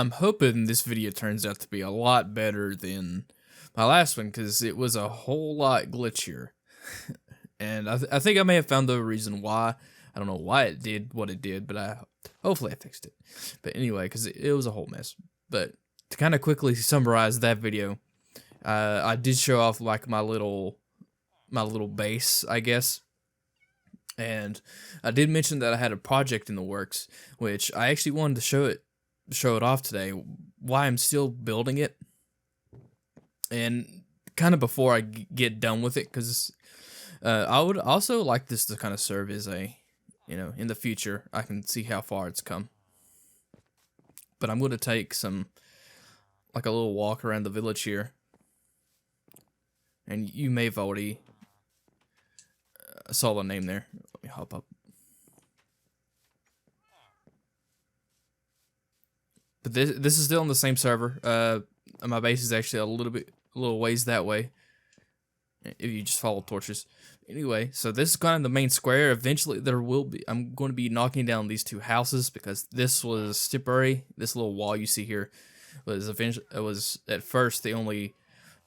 I'm hoping this video turns out to be a lot better than my last one, because it was a whole lot glitchier. And I think I may have found the reason why. I don't know why it did what it did, but hopefully I fixed it. But anyway, because it was a whole mess. But to kind of quickly summarize that video, I did show off like my little base, I guess. And I did mention that I had a project in the works, which I actually wanted to show it off today, why I'm still building it, and kind of before I get done with it, because I would also like this to kind of serve as a, in the future, I can see how far it's come. But I'm going to take like a little walk around the village here, and you may have already saw the name there. Let me hop up. But this is still on the same server. My base is actually a little ways that way, if you just follow torches. Anyway, so this is kind of the main square. Eventually, I'm going to be knocking down these two houses, because this was temporary. This little wall you see here was at first the only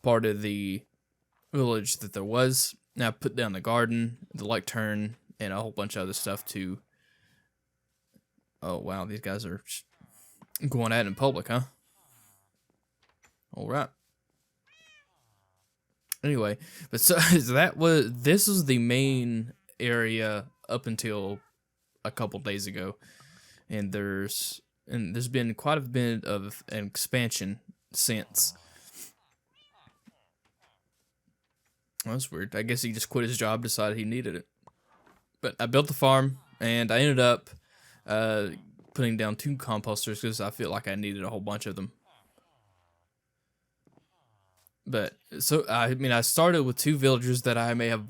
part of the village that there was. Now I put down the garden, the lectern, and a whole bunch of other stuff to. Oh wow, these guys are going at it in public, huh? All right. Anyway, but so this was the main area up until a couple days ago, and there's been quite a bit of an expansion since. Well, that's weird. I guess he just quit his job, decided he needed it. But I built the farm, and I ended up putting down 2 composters because I feel like I needed a whole bunch of them. But so I started with 2 villagers that I may have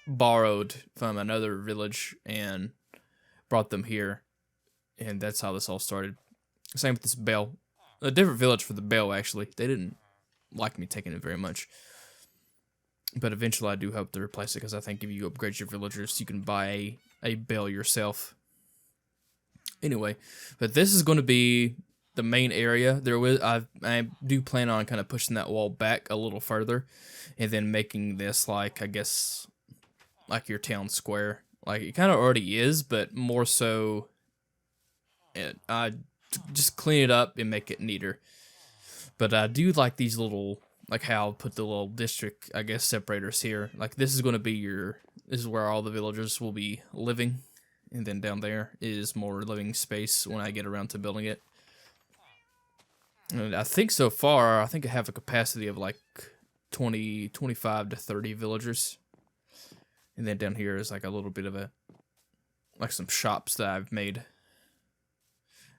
borrowed from another village and brought them here, and that's how this all started. Same with this bell. A different village for the bell, actually. They didn't like me taking it very much. But eventually I do hope to replace it, because I think if you upgrade your villagers, you can buy a bell yourself. Anyway, but this is going to be the main area. I do plan on kind of pushing that wall back a little further, and then making this like, I guess, like your town square. Like it kind of already is, but more so. I just clean it up and make it neater. But I do like these little, like how I'll put the little district, I guess, separators here. Like this is going to be this is where all the villagers will be living. And then down there is more living space when I get around to building it. And I think so far, I have a capacity of like 25 to 30 villagers. And then down here is like a little bit of like some shops that I've made.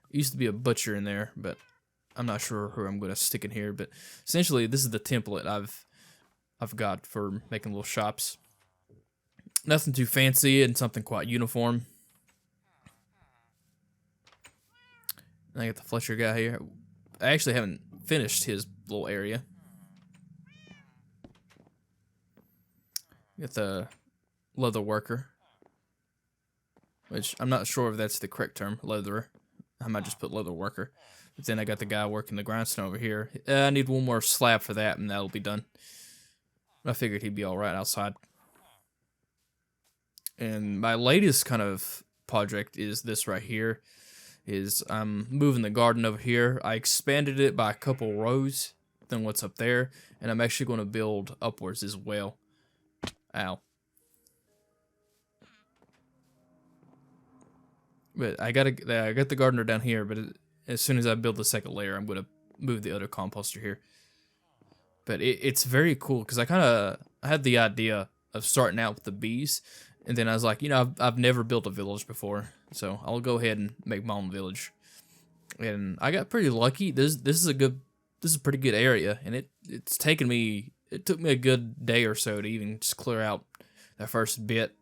Used to be a butcher in there, but I'm not sure who I'm going to stick in here. But essentially, this is the template I've got for making little shops. Nothing too fancy, and something quite uniform. And I got the Fletcher guy here. I actually haven't finished his little area. Got the leather worker, which I'm not sure if that's the correct term, leatherer. I might just put leather worker. But then I got the guy working the grindstone over here. I need one more slab for that, and that'll be done. I figured he'd be alright outside. And my latest kind of project is this right here. I'm moving the garden over here. I expanded it by a couple rows than what's up there, and I'm actually going to build upwards as well. Ow. But I got the gardener down here, but as soon as I build the second layer, I'm going to move the other composter here. But it's very cool, because I had the idea of starting out with the bees, and then I was like, I've never built a village before, so I'll go ahead and make my own village. And I got pretty lucky. This is a pretty good area, and it took me a good day or so to even just clear out that first bit,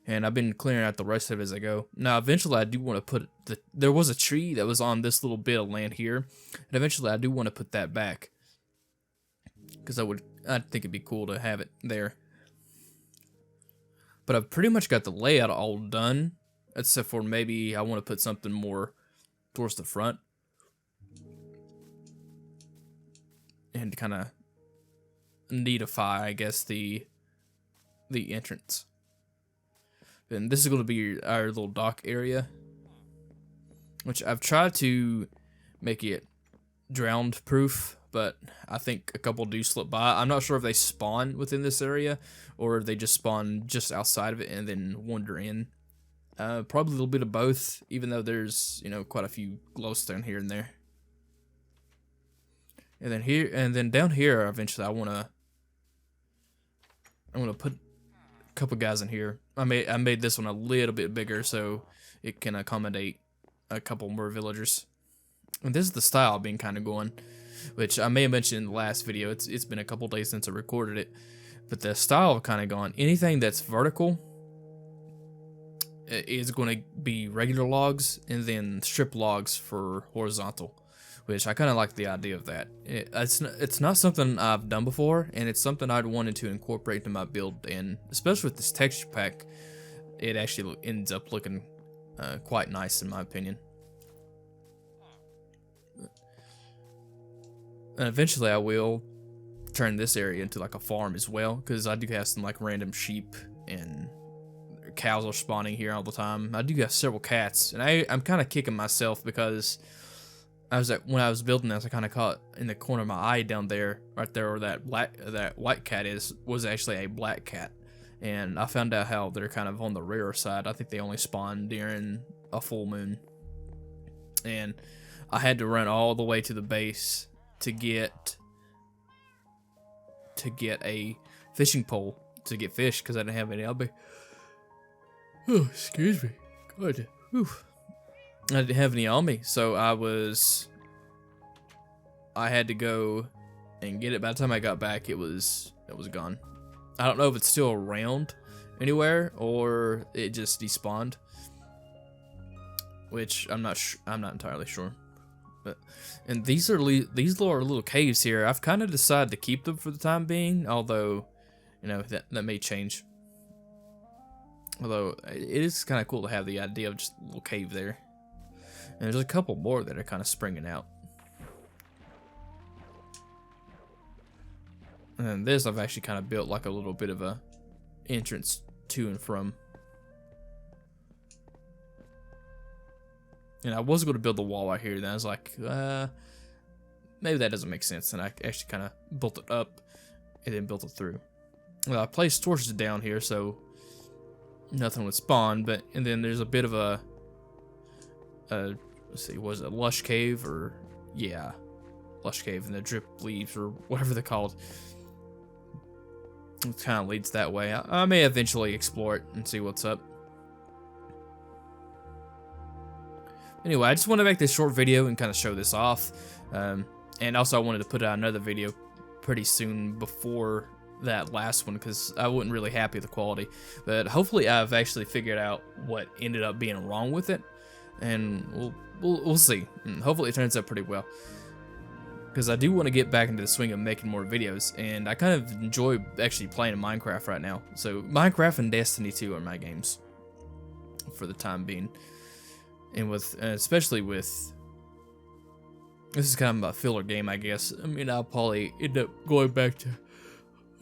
and I've been clearing out the rest of it as I go. Now, eventually, I do want to put there was a tree that was on this little bit of land here, and eventually, I do want to put that back, because I think it'd be cool to have it there. But I've pretty much got the layout all done, except for maybe I want to put something more towards the front. to kind of neatify, I guess, the entrance. And this is going to be our little dock area, which I've tried to make it drowned proof, but I think a couple do slip by. I'm not sure if they spawn within this area or if they just spawn just outside of it and then wander in. Probably a little bit of both, even though there's, you know, quite a few glowstone here and there. And then here, and then down here, eventually I want to put a couple guys in here. I made this one a little bit bigger so it can accommodate a couple more villagers. And this is the style I've been kind of going, which I may have mentioned in the last video. It's been a couple days since I recorded it, but the style I've kind of gone, anything that's vertical is going to be regular logs, and then strip logs for horizontal, which I kind of like the idea of that. It's not something I've done before, and it's something I'd wanted to incorporate into my build, and especially with this texture pack, it actually ends up looking quite nice in my opinion. And eventually I will turn this area into like a farm as well, because I do have some like random sheep and cows are spawning here all the time. I do have several cats, and I'm kind of kicking myself because when I was building this, I kind of caught in the corner of my eye down there, right there where that white cat was actually a black cat, and I found out how they're kind of on the rarer side. I think they only spawn during a full moon, and I had to run all the way to the base to get a fishing pole to get fish because I didn't have any. Oh, excuse me. God. Whew. I didn't have any on me, so I had to go and get it. By the time I got back, it was gone. I don't know if it's still around anywhere or it just despawned, which I'm not entirely sure. And these are little caves here. I've kind of decided to keep them for the time being, although, you know, that may change. Although it is kind of cool to have the idea of just a little cave there. And there's a couple more that are kind of springing out. And this I've actually kind of built like a little bit of a entrance to and from. And I was going to build the wall right here, then I was like, maybe that doesn't make sense. And I actually kind of built it up and then built it through. Well, I placed torches down here so nothing would spawn, and then there's a bit of a let's see, was it lush cave or yeah, lush cave, and the drip leaves or whatever they're called. It kind of leads that way. I may eventually explore it and see what's up. Anyway, I just want to make this short video and kind of show this off, and also I wanted to put out another video pretty soon before that last one because I wasn't really happy with the quality, but hopefully I've actually figured out what ended up being wrong with it, and we'll see. And hopefully it turns out pretty well, because I do want to get back into the swing of making more videos, and I kind of enjoy actually playing Minecraft right now. So Minecraft and Destiny 2 are my games for the time being, and especially with this is kind of a filler game, I guess. I mean, I'll probably end up going back to,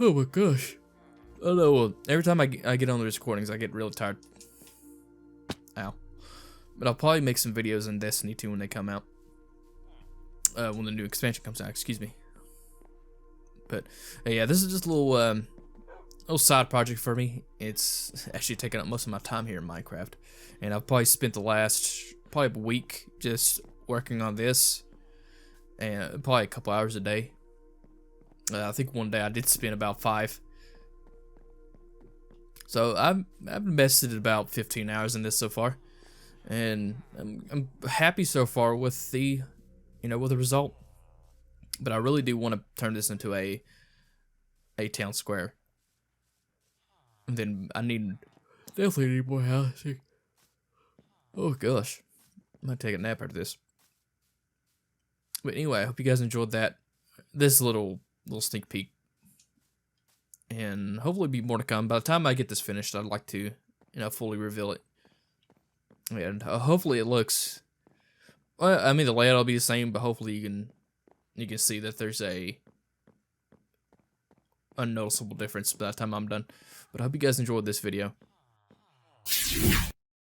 oh my gosh, I don't know, every time I get on the recordings I get really tired. Ow. But I'll probably make some videos on Destiny 2 when they come out. When the new expansion comes out, excuse me. But yeah, this is just a little side project for me. It's actually taking up most of my time here in Minecraft, and I've probably spent the last a week just working on this, and probably a couple hours a day. I think one day I did spend about 5. So I've invested about 15 hours in this so far, and I'm happy so far with the with the result. But I really do want to turn this into a town square. And then I definitely need more housing. Oh gosh, I might take a nap after this. But anyway, I hope you guys enjoyed that. This little sneak peek, and hopefully be more to come. By the time I get this finished, I'd like to fully reveal it, and hopefully it looks. Well, I mean, the layout will be the same, but hopefully you can see that there's a unnoticeable difference by the time I'm done. But I hope you guys enjoyed this video.